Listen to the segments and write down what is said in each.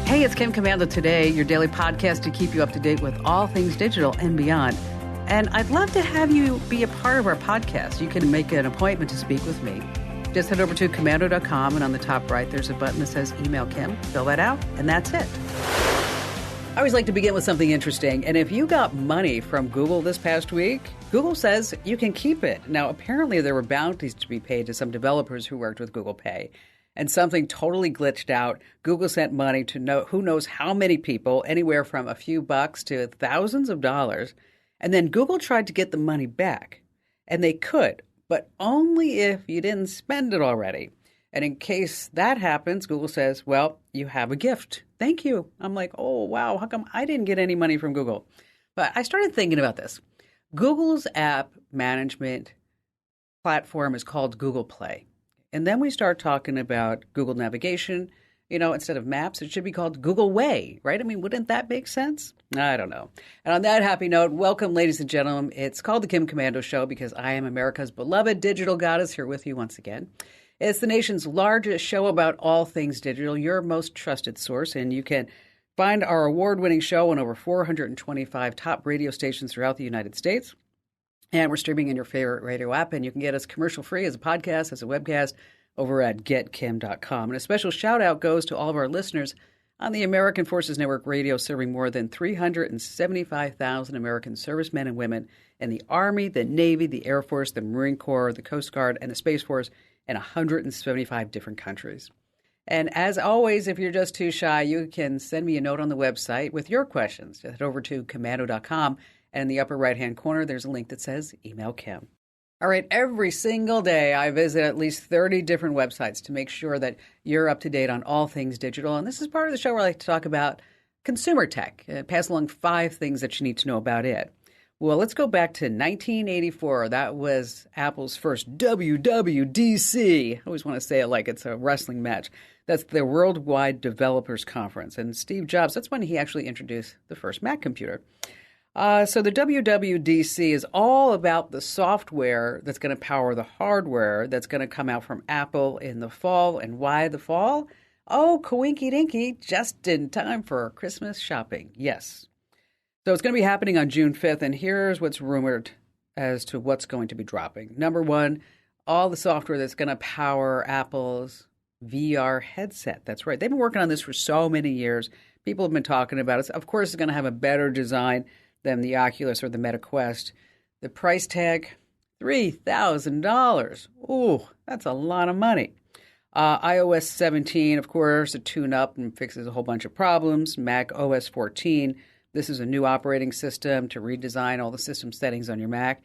Hey, it's Kim Commando Today, your daily podcast to keep you up to date with all things digital and beyond. And I'd love to have you be a part of our podcast. You can make an appointment to speak with me. Just head over to commando.com, and on the top right, there's a button that says Email Kim. Fill that out, and that's it. I always like to begin with something interesting. And if you got money from Google this past week, Google says you can keep it. Now, apparently there were bounties to be paid to some developers who worked with Google Pay. And something totally glitched out. Google sent money to who knows how many people, anywhere from a few bucks to thousands of dollars. And then Google tried to get the money back. And they could, but only if you didn't spend it already. And in case that happens, Google says, well, you have a gift. Thank you. I'm like, oh, wow, how come I didn't get any money from Google? But I started thinking about this. Google's app management platform is called Google Play. And then we start talking about Google Navigation. You know, instead of Maps, it should be called Google Way, right? I mean, wouldn't that make sense? I don't know. And on that happy note, welcome, ladies and gentlemen. It's called The Kim Commando Show because I am America's beloved digital goddess here with you once again. It's the nation's largest show about all things digital, your most trusted source. And you can find our award-winning show on over 425 top radio stations throughout the United States. And we're streaming in your favorite radio app, and you can get us commercial-free as a podcast, as a webcast, over at getkim.com. And a special shout-out goes to all of our listeners on the American Forces Network Radio, serving more than 375,000 American servicemen and women in the Army, the Navy, the Air Force, the Marine Corps, the Coast Guard, and the Space Force in 175 different countries. And as always, if you're just too shy, you can send me a note on the website with your questions. Just head over to commando.com. And in the upper right-hand corner, there's a link that says Email Kim. All right, every single day I visit at least 30 different websites to make sure that you're up to date on all things digital. And this is part of the show where I like to talk about consumer tech, pass along 5 things that you need to know about it. Well, let's go back to 1984. That was Apple's first WWDC. I always want to say it like it's a wrestling match. That's the Worldwide Developers Conference. And Steve Jobs, that's when he actually introduced the first Mac computer. So the WWDC is all about the software that's going to power the hardware that's going to come out from Apple in the fall. And why the fall? Oh, coinky dinky, just in time for Christmas shopping. Yes. So it's going to be happening on June 5th. And here's what's rumored as to what's going to be dropping. Number one, all the software that's going to power Apple's VR headset. That's right. They've been working on this for so many years. People have been talking about it. Of course, it's going to have a better design than the Oculus or the Meta Quest. The price tag, $3,000. Ooh, that's a lot of money. iOS 17, of course, a tune-up and fixes a whole bunch of problems. Mac OS 14, this is a new operating system to redesign all the system settings on your Mac.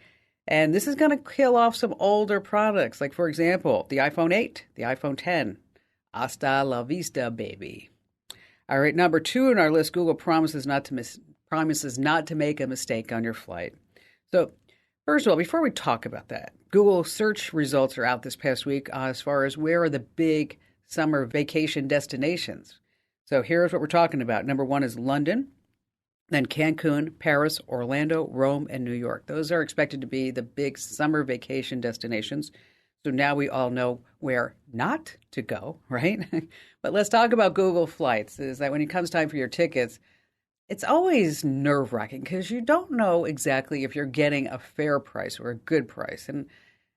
And this is going to kill off some older products, like, for example, the iPhone 8, the iPhone 10. Hasta la vista, baby. All right, number 2 on our list, Google promises not to make a mistake on your flight. So, first of all, before we talk about that, Google search results are out this past week as far as where are the big summer vacation destinations. So here's what we're talking about. Number 1 is London, then Cancun, Paris, Orlando, Rome, and New York. Those are expected to be the big summer vacation destinations. So now we all know where not to go, right? But let's talk about Google Flights. Is that when it comes time for your tickets, it's always nerve-wracking because you don't know exactly if you're getting a fair price or a good price. And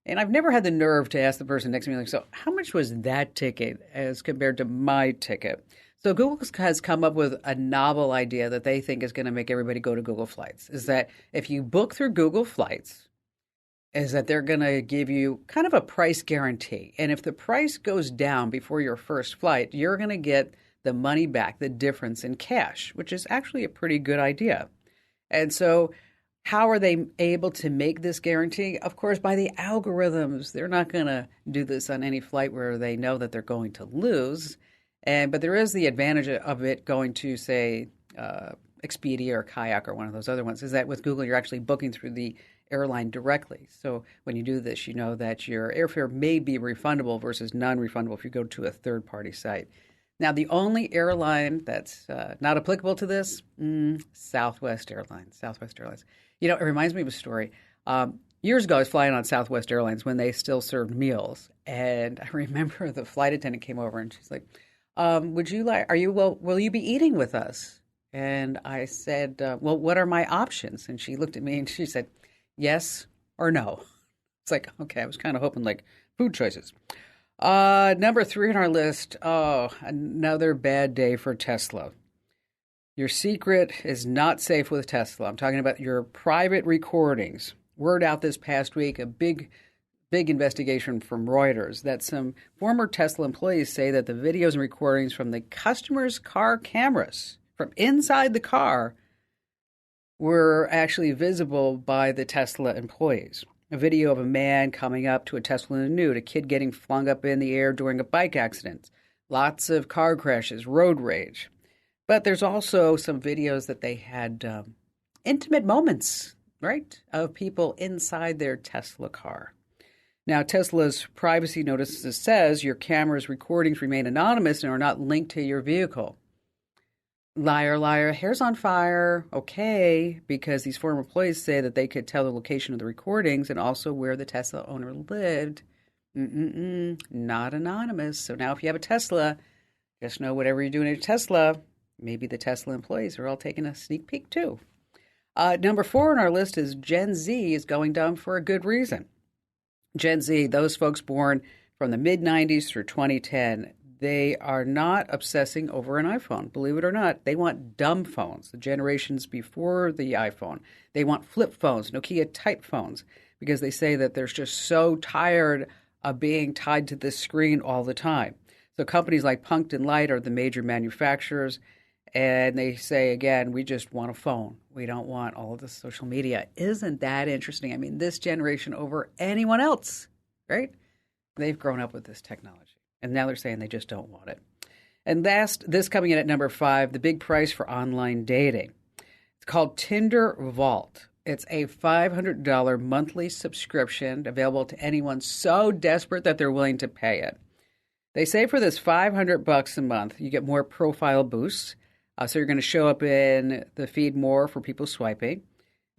I've never had the nerve to ask the person next to me, like, so how much was that ticket as compared to my ticket? So Google has come up with a novel idea that they think is going to make everybody go to Google Flights, is that if you book through Google Flights, is that they're going to give you kind of a price guarantee. And if the price goes down before your first flight, you're going to get the money back, the difference in cash, which is actually a pretty good idea. And so how are they able to make this guarantee? Of course, by the algorithms. They're not going to do this on any flight where they know that they're going to lose. But there is the advantage of it going to, say, Expedia or Kayak or one of those other ones, is that with Google, you're actually booking through the airline directly. So when you do this, you know that your airfare may be refundable versus non-refundable if you go to a third-party site. Now, the only airline that's not applicable to this, Southwest Airlines. Southwest Airlines. You know, it reminds me of a story. Years ago, I was flying on Southwest Airlines when they still served meals. And I remember the flight attendant came over and she's like, will you be eating with us? And I said, well, what are my options? And she looked at me and she said, yes or no. It's like, okay, I was kind of hoping like food choices. Number 3 on our list. Oh, another bad day for Tesla. Your secret is not safe with Tesla. I'm talking about your private recordings. Word out this past week, a big investigation from Reuters that some former Tesla employees say that the videos and recordings from the customer's car cameras from inside the car were actually visible by the Tesla employees. A video of a man coming up to a Tesla in the nude, a kid getting flung up in the air during a bike accident, lots of car crashes, road rage. But there's also some videos that they had intimate moments, right, of people inside their Tesla car. Now, Tesla's privacy notice says your camera's recordings remain anonymous and are not linked to your vehicle. Liar, liar, hair's on fire. Okay, because these former employees say that they could tell the location of the recordings and also where the Tesla owner lived. Not anonymous. So now if you have a Tesla, just know whatever you're doing in a Tesla, maybe the Tesla employees are all taking a sneak peek too. Number 4 on our list is Gen Z is going dumb for a good reason. Gen Z, those folks born from the mid-90s through 2010, they are not obsessing over an iPhone. Believe it or not, they want dumb phones, the generations before the iPhone. They want flip phones, Nokia type phones, because they say that they're just so tired of being tied to this screen all the time. So companies like Punkt and Light are the major manufacturers, and they say, again, we just want a phone. We don't want all of the social media. Isn't that interesting? I mean, this generation over anyone else, right? They've grown up with this technology, and now they're saying they just don't want it. And last, this coming in at number 5, the big price for online dating. It's called Tinder Vault. It's a $500 monthly subscription available to anyone so desperate that they're willing to pay it. They say for this $500 a month, you get more profile boosts. So you're going to show up in the feed more for people swiping.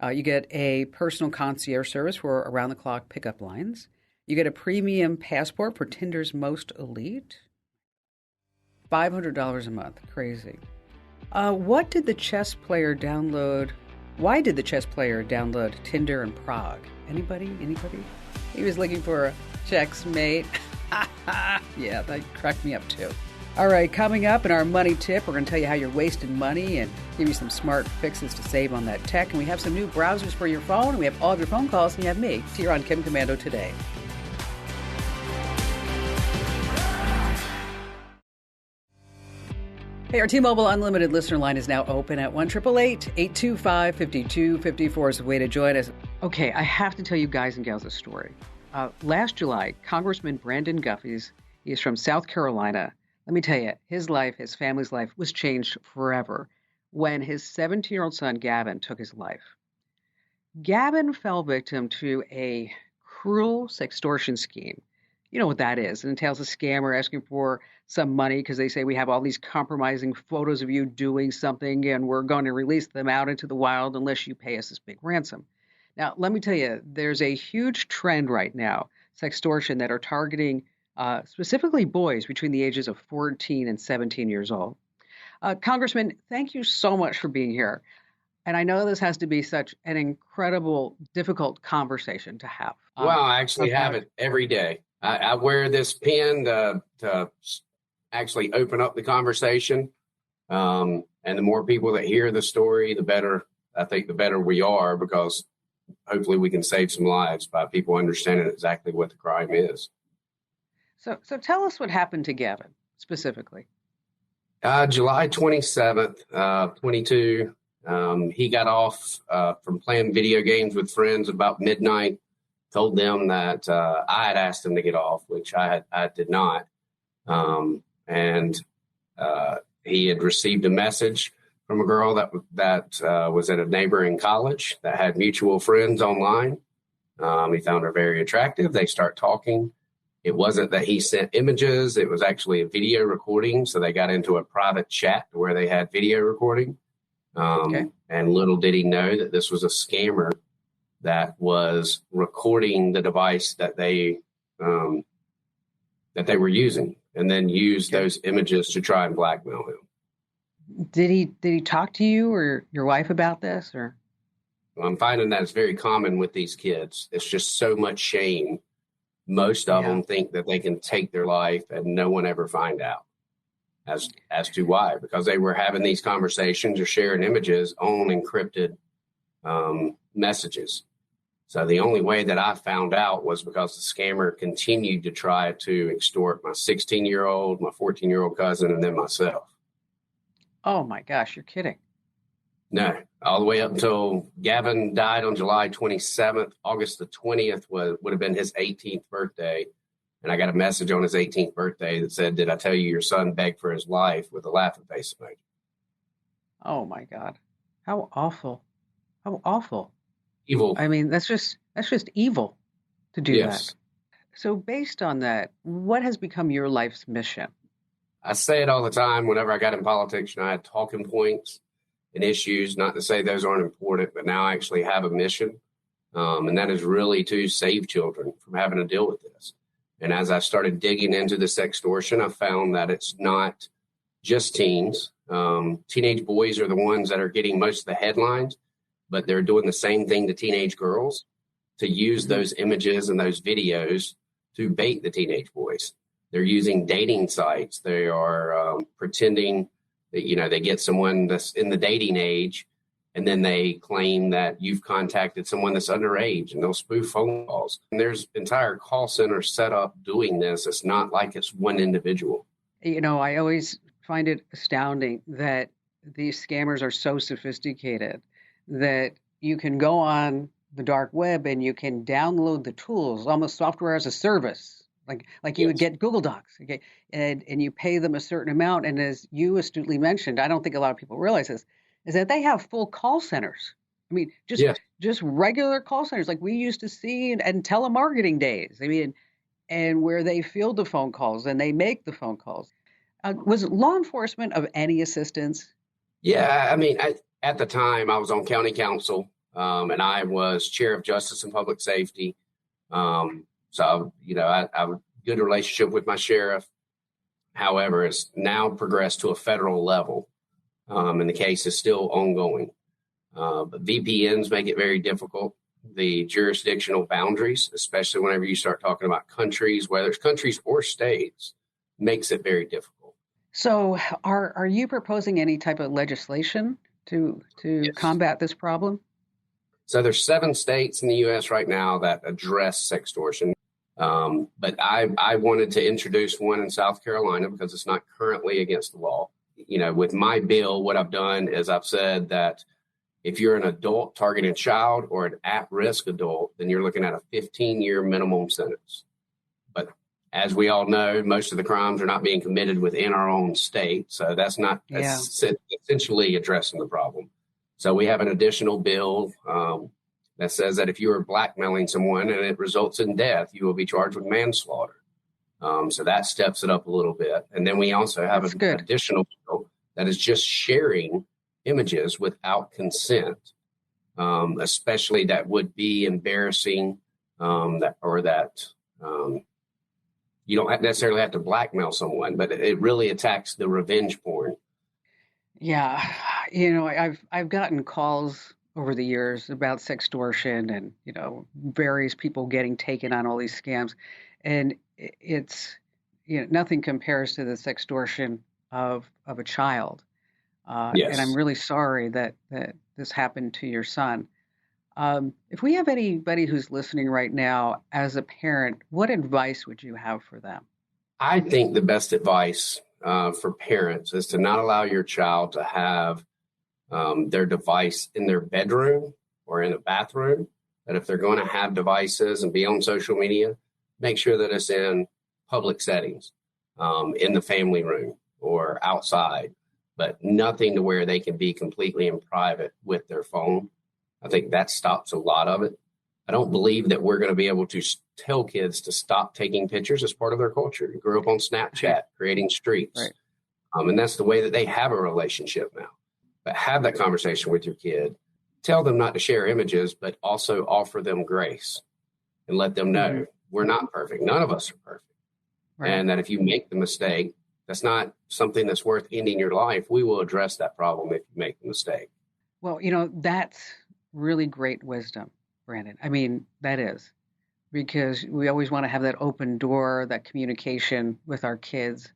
You get a personal concierge service for around-the-clock pickup lines. You get a premium passport for Tinder's most elite. $500 a month. Crazy. Why did the chess player download Tinder in Prague? Anybody? He was looking for a checkmate. Yeah, that cracked me up too. All right, coming up in our money tip, we're going to tell you how you're wasting money and give you some smart fixes to save on that tech. And we have some new browsers for your phone, and we have all of your phone calls, and you have me here on Kim Commando Today. Hey, our T-Mobile Unlimited listener line is now open at 1-888-825-5254 is the way to join us. Okay, I have to tell you guys and gals a story. Last July, Congressman Brandon Guffey's, he's from South Carolina. Let me tell you, his life, his family's life was changed forever when his 17-year-old son, Gavin, took his life. Gavin fell victim to a cruel sextortion scheme. You know what that is. It entails a scammer asking for some money because they say we have all these compromising photos of you doing something and we're going to release them out into the wild unless you pay us this big ransom. Now, let me tell you, there's a huge trend right now, sextortion, that are targeting specifically boys between the ages of 14 and 17 years old. Congressman, thank you so much for being here. And I know this has to be such an incredible, difficult conversation to have. Well, I actually have it every day. I wear this pin to actually open up the conversation. And the more people that hear the story, the better, I think the better we are, because hopefully we can save some lives by people understanding exactly what the crime is. So tell us what happened to Gavin specifically. July 27th, 22, he got off from playing video games with friends about midnight, told them that I had asked him to get off, which I did not. And he had received a message from a girl that was at a neighboring college that had mutual friends online. He found her very attractive. They start talking. It wasn't that he sent images. It was actually a video recording. So they got into a private chat where they had video recording. Okay. And little did he know that this was a scammer that was recording the device that they were using, and then used those images to try and blackmail him. Did he talk to you or your wife about this? Or I'm finding that it's very common with these kids. It's just so much shame. Most of them think that they can take their life and no one ever find out as to why, because they were having these conversations or sharing images on encrypted messages. So the only way that I found out was because the scammer continued to try to extort my 16-year-old, my 14-year-old cousin, and then myself. Oh my gosh, you're kidding. No, all the way up until Gavin died on July 27th. August the 20th would have been his 18th birthday. And I got a message on his 18th birthday that said, "Did I tell you your son begged for his life?" with a laughing face emoji. Oh my God. How awful. How awful. Evil. I mean, that's just evil to do Yes. that. So based on that, what has become your life's mission? I say it all the time whenever I got in politics, and I had talking points and issues, not to say those aren't important, but now I actually have a mission. And that is really to save children from having to deal with this. And as I started digging into the sextortion, I found that it's not just teens. Teenage boys are the ones that are getting most of the headlines, but they're doing the same thing to teenage girls, to use those images and those videos to bait the teenage boys. They're using dating sites. They are pretending that, they get someone that's in the dating age, and then they claim that you've contacted someone that's underage, and they'll spoof phone calls. And there's entire call centers set up doing this. It's not like it's one individual. I always find it astounding that these scammers are so sophisticated that you can go on the dark web and you can download the tools, almost software as a service, like you would get Google Docs, okay, and you pay them a certain amount. And as you astutely mentioned, I don't think a lot of people realize this, is that they have full call centers. I mean, just regular call centers like we used to see in telemarketing days. I mean, and where they field the phone calls and they make the phone calls. Was law enforcement of any assistance? Yeah, I mean, at the time I was on county council, and I was chair of justice and public safety. So, I have a good relationship with my sheriff. However, it's now progressed to a federal level, and the case is still ongoing. But VPNs make it very difficult. The jurisdictional boundaries, especially whenever you start talking about countries, whether it's countries or states, makes it very difficult. So are you proposing any type of legislation to combat this problem? So there's 7 states in the U.S. right now that address sextortion. But I wanted to introduce one in South Carolina because it's not currently against the law. With my bill, what I've done is I've said that if you're an adult targeting a child or an at-risk adult, then you're looking at a 15-year minimum sentence. But as we all know, most of the crimes are not being committed within our own state. So that's not essentially addressing the problem. So we have an additional bill that says that if you are blackmailing someone and it results in death, you will be charged with manslaughter. So that steps it up a little bit. And then we also have an additional bill that is just sharing images without consent, especially that would be embarrassing, that you don't necessarily have to blackmail someone, but it really attacks the revenge porn. Yeah, I've gotten calls over the years about sextortion and various people getting taken on all these scams, and it's nothing compares to the sextortion of a child. Yes. And I'm really sorry that this happened to your son. If we have anybody who's listening right now as a parent, what advice would you have for them? I think the best advice for parents is to not allow your child to have their device in their bedroom or in a bathroom. That if they're going to have devices and be on social media, make sure that it's in public settings, in the family room or outside, but nothing to where they can be completely in private with their phone. I think that stops a lot of it. I don't believe that we're going to be able to tell kids to stop taking pictures as part of their culture. You grew up on Snapchat, creating streaks. Right. And that's the way that they have a relationship now. But have that conversation with your kid. tell them not to share images, but also offer them grace and let them know we're not perfect. None of us are perfect. Right. And that if you make the mistake, that's not something that's worth ending your life. We will address that problem if you make the mistake. Well, that's really great wisdom, Brandon. I mean, that is, because we always want to have that open door, that communication with our kids.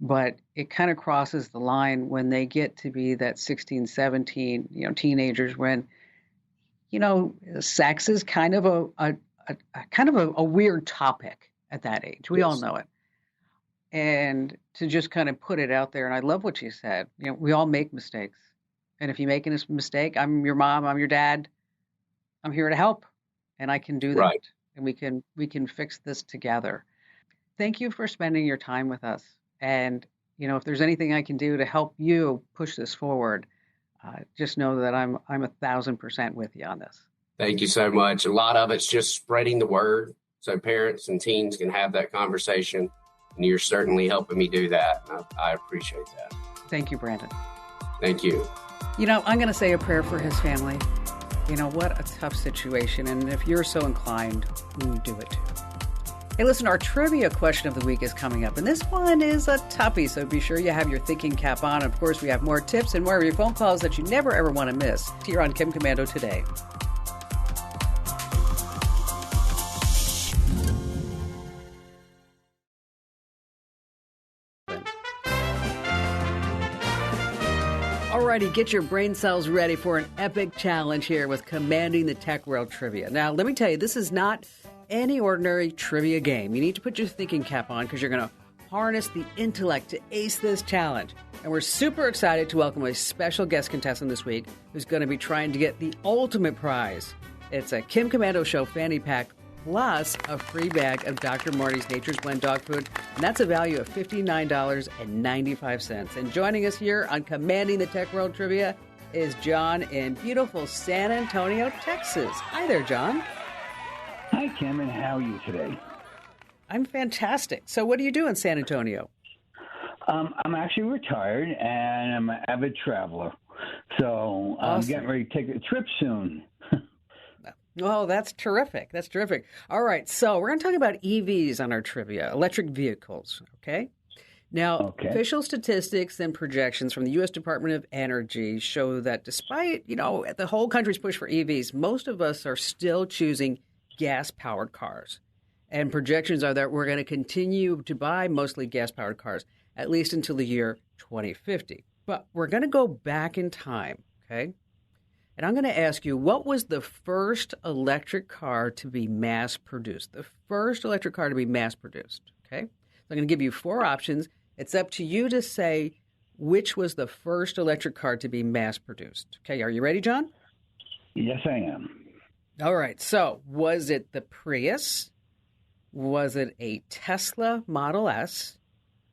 But it kind of crosses the line when they get to be that 16, 17, teenagers, when, sex is kind of a weird topic at that age. We all know it. And to just kind of put it out there, and I love what you said, we all make mistakes. And if you make a mistake, I'm your mom, I'm your dad, I'm here to help, and I can do that. Right. And we can fix this together. Thank you for spending your time with us. And, if there's anything I can do to help you push this forward, just know that I'm 1,000% with you on this. Thank you so much. A lot of it's just spreading the word so parents and teens can have that conversation. And you're certainly helping me do that. And I appreciate that. Thank you, Brandon. Thank you. I'm going to say a prayer for his family. What a tough situation. And if you're so inclined, do it too. Hey, listen, our trivia question of the week is coming up. And this one is a toughie. So be sure you have your thinking cap on. And of course, we have more tips and more of your phone calls that you never, ever want to miss here on Kim Commando Today. Alrighty, get your brain cells ready for an epic challenge here with Commanding the Tech World Trivia. Now, let me tell you, this is not any ordinary trivia game. You need to put your thinking cap on because you're going to harness the intellect to ace this challenge. And we're super excited to welcome a special guest contestant this week who's going to be trying to get the ultimate prize. It's a Kim Commando Show fanny pack plus a free bag of Dr. Marty's Nature's Blend dog food, and that's a value of $59.95. And joining us here on Commanding the Tech World Trivia is John in beautiful San Antonio, Texas. Hi there, John. Hi, Kim, and how are you today? I'm fantastic. So what do you do in San Antonio? I'm actually retired, and I'm an avid traveler. So I'm getting ready to take a trip soon. Oh, that's terrific. That's terrific. All right. So we're going to talk about EVs on our trivia, electric vehicles. Okay. Now, official statistics and projections from the U.S. Department of Energy show that despite, the whole country's push for EVs, most of us are still choosing gas-powered cars. And projections are that we're going to continue to buy mostly gas-powered cars, at least until the year 2050. But we're going to go back in time, okay? And I'm going to ask you, what was the first electric car to be mass-produced? The first electric car to be mass-produced, okay? So I'm going to give you 4 options. It's up to you to say which was the first electric car to be mass-produced. Okay, are you ready, John? Yes, I am. All right, so was it the Prius? Was it a Tesla Model S?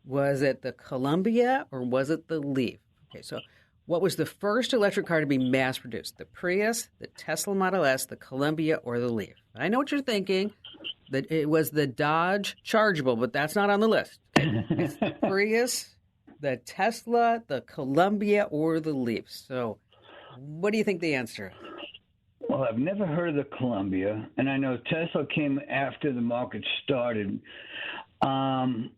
Was it the Columbia, or was it the Leaf? Okay, so what was the first electric car to be mass-produced? The Prius, the Tesla Model S, the Columbia, or the Leaf? I know what you're thinking, that it was the Dodge Chargeable, but that's not on the list. Okay? It's the Prius, the Tesla, the Columbia, or the Leaf. So what do you think the answer is? Well, I've never heard of the Columbia, and I know Tesla came after the market started. I'd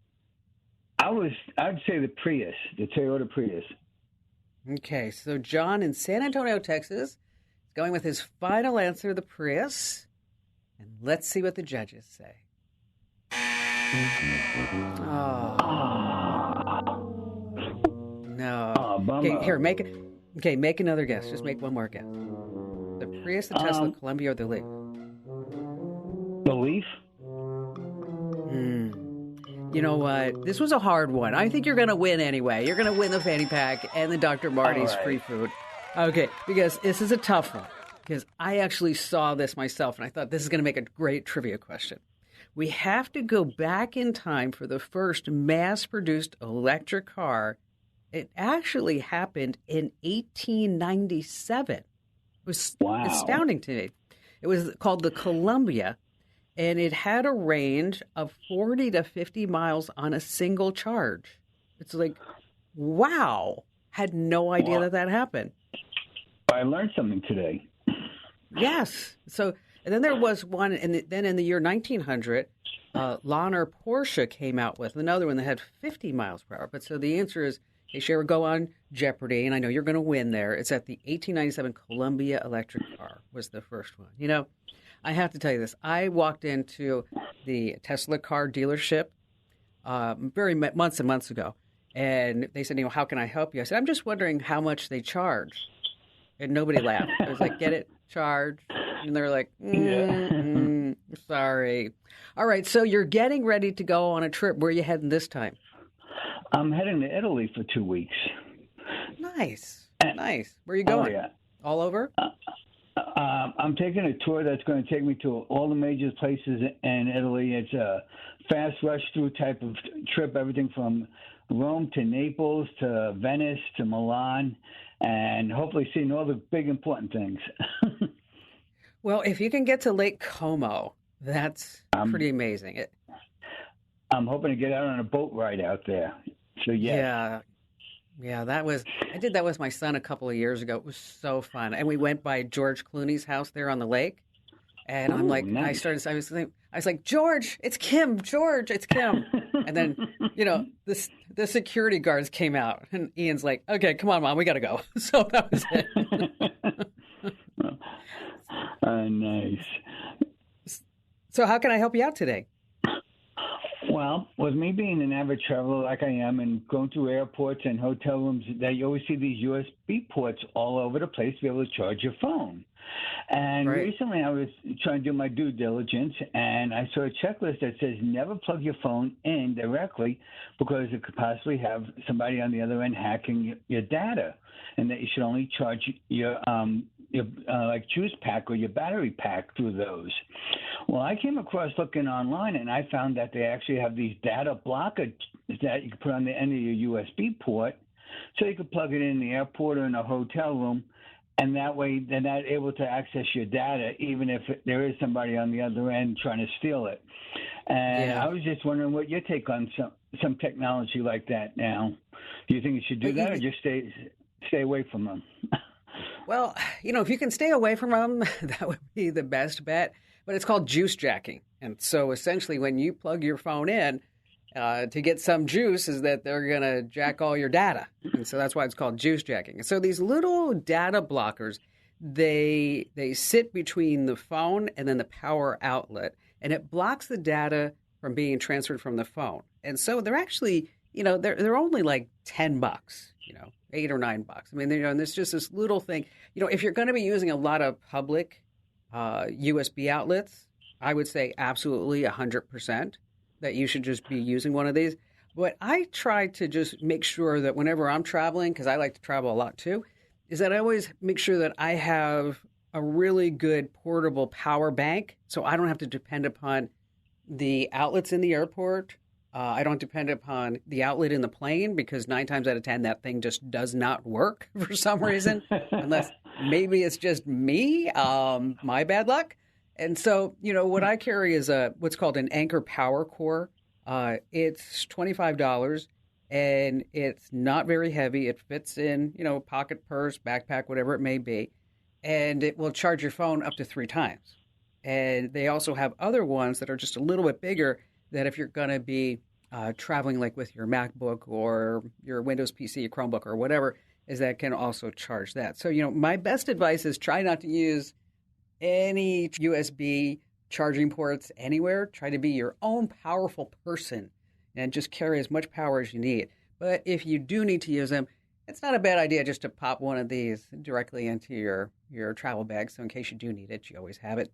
say the Prius, the Toyota Prius. Okay, so John in San Antonio, Texas, is going with his final answer, the Prius. And let's see what the judges say. Oh. No. Okay, here, make another guess. Just make one more guess. The Prius, the Tesla, Columbia, or the Leaf? The Leaf? You know what? This was a hard one. I think you're going to win anyway. You're going to win the fanny pack and the Dr. Marty's free food. Okay, because this is a tough one. Because I actually saw this myself, and I thought this is going to make a great trivia question. We have to go back in time for the first mass-produced electric car. It actually happened in 1897. It was astounding to me. It was called the Columbia, and it had a range of 40 to 50 miles on a single charge. It's like, wow. Had no idea that happened. I learned something today. Yes. So, and then there was one, and then in the year 1900, Lahner Porsche came out with another one that had 50 miles per hour. But so the answer is, hey, Shara, go on Jeopardy, and I know you're going to win there. It's at the 1897 Columbia electric car was the first one. You know, I have to tell you this. I walked into the Tesla car dealership months and months ago, and they said, how can I help you? I said, I'm just wondering how much they charge. And nobody laughed. I was like, get it? Charge? And they're like, sorry. All right, so you're getting ready to go on a trip. Where are you heading this time? I'm heading to Italy for 2 weeks. Nice. Nice. Where are you going? Oh, yeah. All over? I'm taking a tour that's going to take me to all the major places in Italy. It's a fast rush through type of trip, everything from Rome to Naples to Venice to Milan, and hopefully seeing all the big important things. Well, if you can get to Lake Como, that's pretty amazing. I'm hoping to get out on a boat ride out there. So yeah. Yeah, I did that with my son a couple of years ago. It was so fun. And we went by George Clooney's house there on the lake. And I'm like, nice. I was like, George, it's Kim. George, it's Kim. And then, the security guards came out. And Ian's like, okay, come on, Mom, we got to go. So that was it. Nice. So how can I help you out today? Well, with me being an avid traveler like I am and going through airports and hotel rooms, you always see these USB ports all over the place to be able to charge your phone. And recently I was trying to do my due diligence, and I saw a checklist that says never plug your phone in directly because it could possibly have somebody on the other end hacking your data, and that you should only charge your like juice pack or your battery pack through those. Well, I came across looking online, and I found that they actually have these data blockers that you can put on the end of your USB port, so you can plug it in the airport or in a hotel room, and that way they're not able to access your data, even if there is somebody on the other end trying to steal it. And I was just wondering what your take on some technology like that now. Do you think you should do that, or just stay away from them? Well, if you can stay away from them, that would be the best bet. But it's called juice jacking. And so essentially when you plug your phone in to get some juice is that they're going to jack all your data. And so that's why it's called juice jacking. And so these little data blockers, they sit between the phone and then the power outlet. And it blocks the data from being transferred from the phone. And so they're actually, they're only like $10, $8 or $9. I mean, and there's just this little thing. If you're going to be using a lot of public USB outlets, I would say absolutely 100% that you should just be using one of these. But I try to just make sure that whenever I'm traveling, because I like to travel a lot too, is that I always make sure that I have a really good portable power bank so I don't have to depend upon the outlets in the airport. I don't depend upon the outlet in the plane because 9 times out of 10, that thing just does not work for some reason, unless maybe it's just me, my bad luck. And so, what I carry is what's called an Anchor Power Core. It's $25 and it's not very heavy. It fits in, pocket, purse, backpack, whatever it may be. And it will charge your phone up to 3 times. And they also have other ones that are just a little bit bigger that if you're going to be traveling like with your MacBook or your Windows PC, your Chromebook or whatever, is that can also charge that. So, my best advice is try not to use any USB charging ports anywhere. Try to be your own powerful person and just carry as much power as you need. But if you do need to use them, it's not a bad idea just to pop one of these directly into your travel bag. So in case you do need it, you always have it.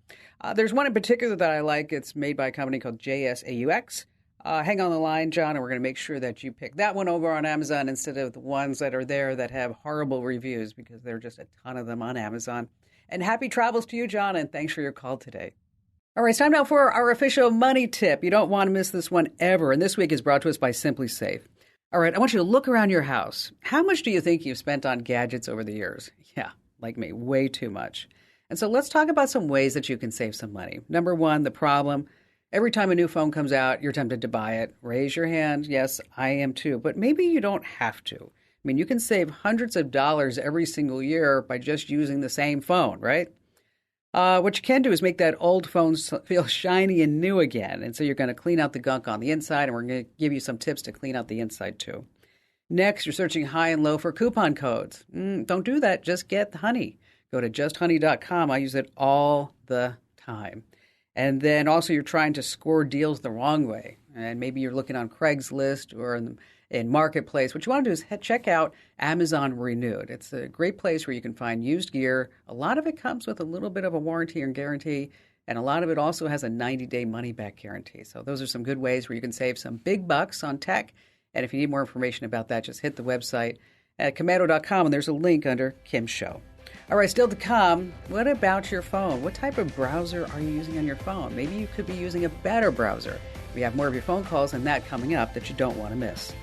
There's one in particular that I like. It's made by a company called JSAUX. Hang on the line, John, and we're going to make sure that you pick that one over on Amazon instead of the ones that are there that have horrible reviews because there are just a ton of them on Amazon. And happy travels to you, John, and thanks for your call today. All right, it's time now for our official money tip. You don't want to miss this one ever. And this week is brought to us by Simply Safe. All right, I want you to look around your house. How much do you think you've spent on gadgets over the years? Yeah, like me, way too much. And so let's talk about some ways that you can save some money. Number one, the problem. Every time a new phone comes out, you're tempted to buy it. Raise your hand. Yes, I am too. But maybe you don't have to. I mean, you can save hundreds of dollars every single year by just using the same phone, right? What you can do is make that old phone feel shiny and new again. And so you're going to clean out the gunk on the inside, and we're going to give you some tips to clean out the inside too. Next, you're searching high and low for coupon codes. Don't do that. Just get Honey. Go to justhoney.com. I use it all the time. And then also you're trying to score deals the wrong way. And maybe you're looking on Craigslist or in Marketplace. What you want to do is check out Amazon Renewed. It's a great place where you can find used gear. A lot of it comes with a little bit of a warranty and guarantee, and a lot of it also has a 90-day money-back guarantee. So those are some good ways where you can save some big bucks on tech. And if you need more information about that, just hit the website at commando.com, and there's a link under Kim's show. All right, still to come, what about your phone? What type of browser are you using on your phone? Maybe you could be using a better browser. We have more of your phone calls and that coming up that you don't want to miss.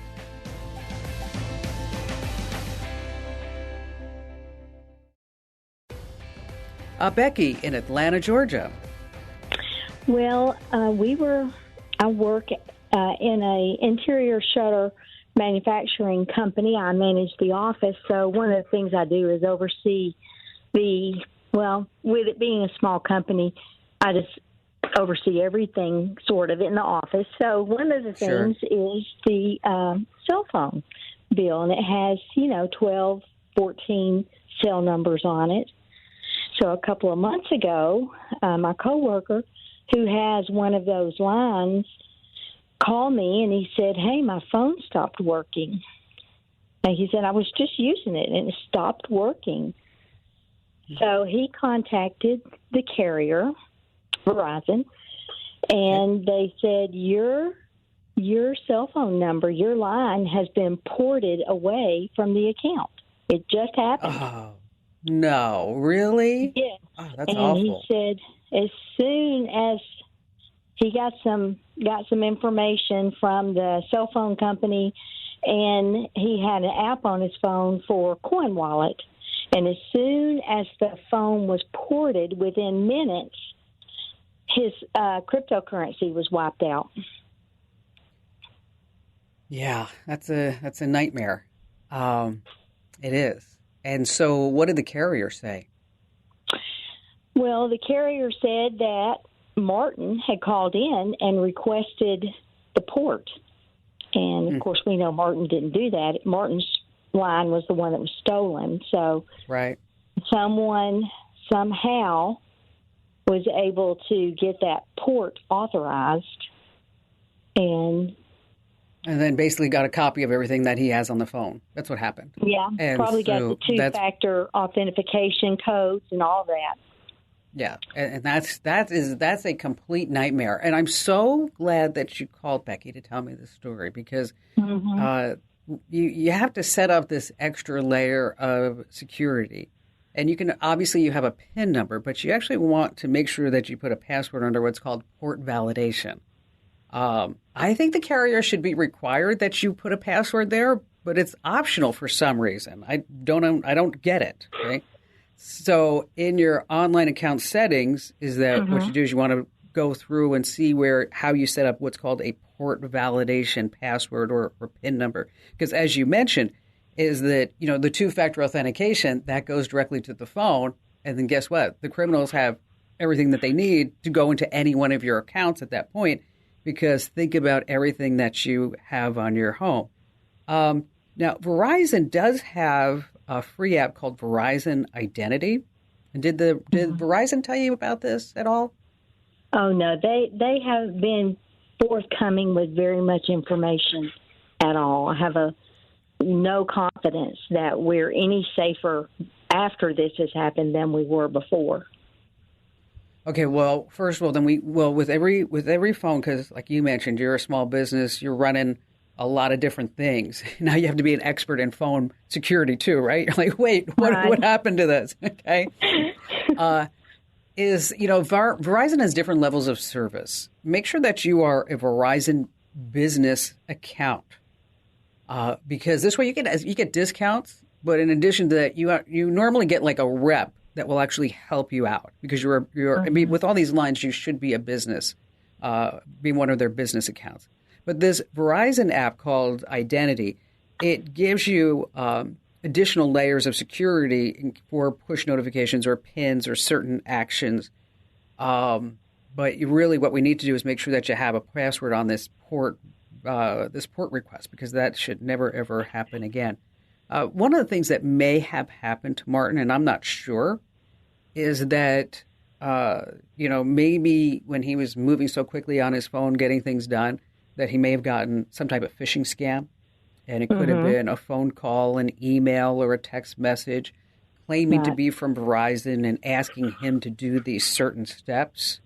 Becky in Atlanta, Georgia. Well, I work in a interior shutter manufacturing company. I manage the office. So one of the things I do is oversee with it being a small company, I just oversee everything sort of in the office. So one of the things is the cell phone bill, and it has, 12, 14 cell numbers on it. So a couple of months ago, my coworker, who has one of those lines, called me and he said, "Hey, my phone stopped working." And he said, "I was just using it and it stopped working." So he contacted the carrier, Verizon, and they said, your cell phone number, your line has been ported away from the account. It just happened. Oh, no, really? Yeah. Oh, that's and awful. He said as soon as he got some information from the cell phone company, and he had an app on his phone for Coin Wallet. And as soon as the phone was ported, within minutes, his cryptocurrency was wiped out. Yeah, that's a nightmare. It is. And so what did the carrier say? Well, the carrier said that Martin had called in and requested the port. And, of course, we know Martin didn't do that. Martin's line was the one that was stolen. So someone somehow was able to get that port authorized. And then basically got a copy of everything that he has on the phone. That's what happened. Yeah, and probably got the two-factor authentication codes and all that. Yeah, and that's a complete nightmare. And I'm so glad that you called, Becky, to tell me this story, because you have to set up this extra layer of security. And you have a PIN number, but you actually want to make sure that you put a password under what's called port validation. I think the carrier should be required that you put a password there, but it's optional for some reason. I don't get it. Okay? So in your online account settings, is that what you do is you want to go through and see how you set up what's called a port validation password or PIN number. Because as you mentioned, is that, the two-factor authentication, that goes directly to the phone. And then guess what? The criminals have everything that they need to go into any one of your accounts at that point, because think about everything that you have on your home. Now, Verizon does have a free app called Verizon Identity. And did Verizon tell you about this at all? Oh, no. They have been forthcoming with very much information at all. I have no confidence that we're any safer after this has happened than we were before. Okay, well, first of all, with every phone, because like you mentioned, you're a small business, you're running a lot of different things. Now you have to be an expert in phone security too, right? You're like, wait, what happened to this? Okay. Verizon has different levels of service. Make sure that you are a Verizon business account, because this way you get discounts. But in addition to that, you normally get like a rep that will actually help you out, because with all these lines, you should be a business, be one of their business accounts. But this Verizon app called Identity, it gives you additional layers of security for push notifications or pins or certain actions. But really what we need to do is make sure that you have a password on this port request, because that should never, ever happen again. One of the things that may have happened to Martin, and I'm not sure, is that, maybe when he was moving so quickly on his phone, getting things done, that he may have gotten some type of phishing scam. And it could have been a phone call, an email, or a text message claiming to be from Verizon and asking him to do these certain steps.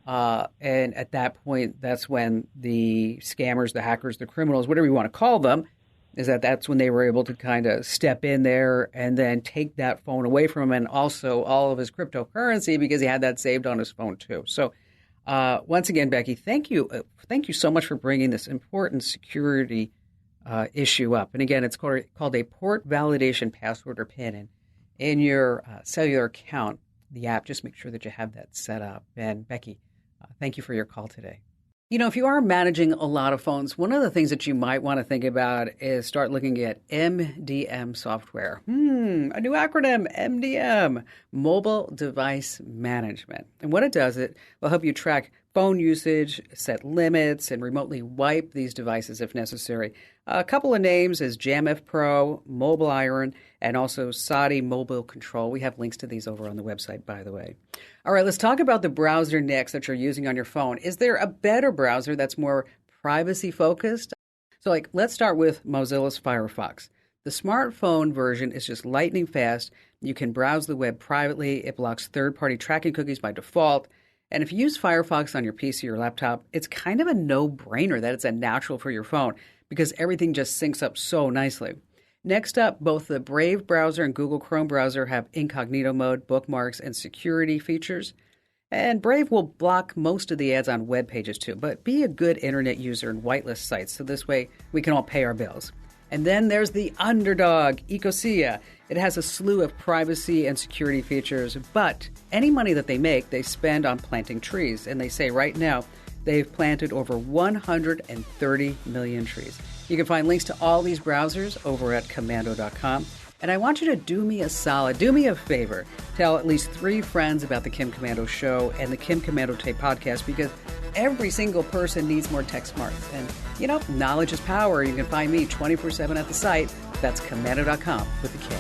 And at that point, that's when the scammers, the hackers, the criminals, whatever you want to call them, that's when they were able to kind of step in there and then take that phone away from him, and also all of his cryptocurrency, because he had that saved on his phone too. So once again, Becky, thank you so much for bringing this important security issue up. And again, it's called a port validation password or PIN. And in your cellular account, the app, just make sure that you have that set up. And Becky, thank you for your call today. If you are managing a lot of phones, one of the things that you might want to think about is start looking at MDM software. A new acronym, MDM, Mobile Device Management. And what it does, it will help you track phone usage, set limits, and remotely wipe these devices if necessary. A couple of names is JamF Pro, Mobile Iron, and also Saudi Mobile Control. We have links to these over on the website, by the way. All right, let's talk about the browser next that you're using on your phone. Is there a better browser that's more privacy-focused? So, let's start with Mozilla's Firefox. The smartphone version is just lightning fast. You can browse the web privately. It blocks third-party tracking cookies by default. And if you use Firefox on your PC or laptop, it's kind of a no-brainer that it's a natural for your phone, because everything just syncs up so nicely. Next up, both the Brave browser and Google Chrome browser have incognito mode, bookmarks, and security features. And Brave will block most of the ads on web pages too, but be a good internet user and whitelist sites, so this way we can all pay our bills. And then there's the underdog, Ecosia. It has a slew of privacy and security features, but any money that they make, they spend on planting trees. And they say right now, they've planted over 130 million trees. You can find links to all these browsers over at Komando.com. And I want you to do me a solid, do me a favor. Tell at least 3 friends about the Kim Komando Show and the Kim Komando Tape Podcast, because every single person needs more tech smarts. And, knowledge is power. You can find me 24/7 at the site. That's Komando.com with the K.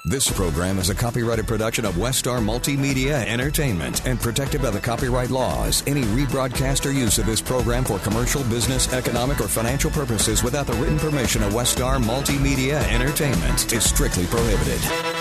This program is a copyrighted production of Westar Multimedia Entertainment and protected by the copyright laws. Any rebroadcast or use of this program for commercial, business, economic, or financial purposes without the written permission of Westar Multimedia Entertainment is strictly prohibited.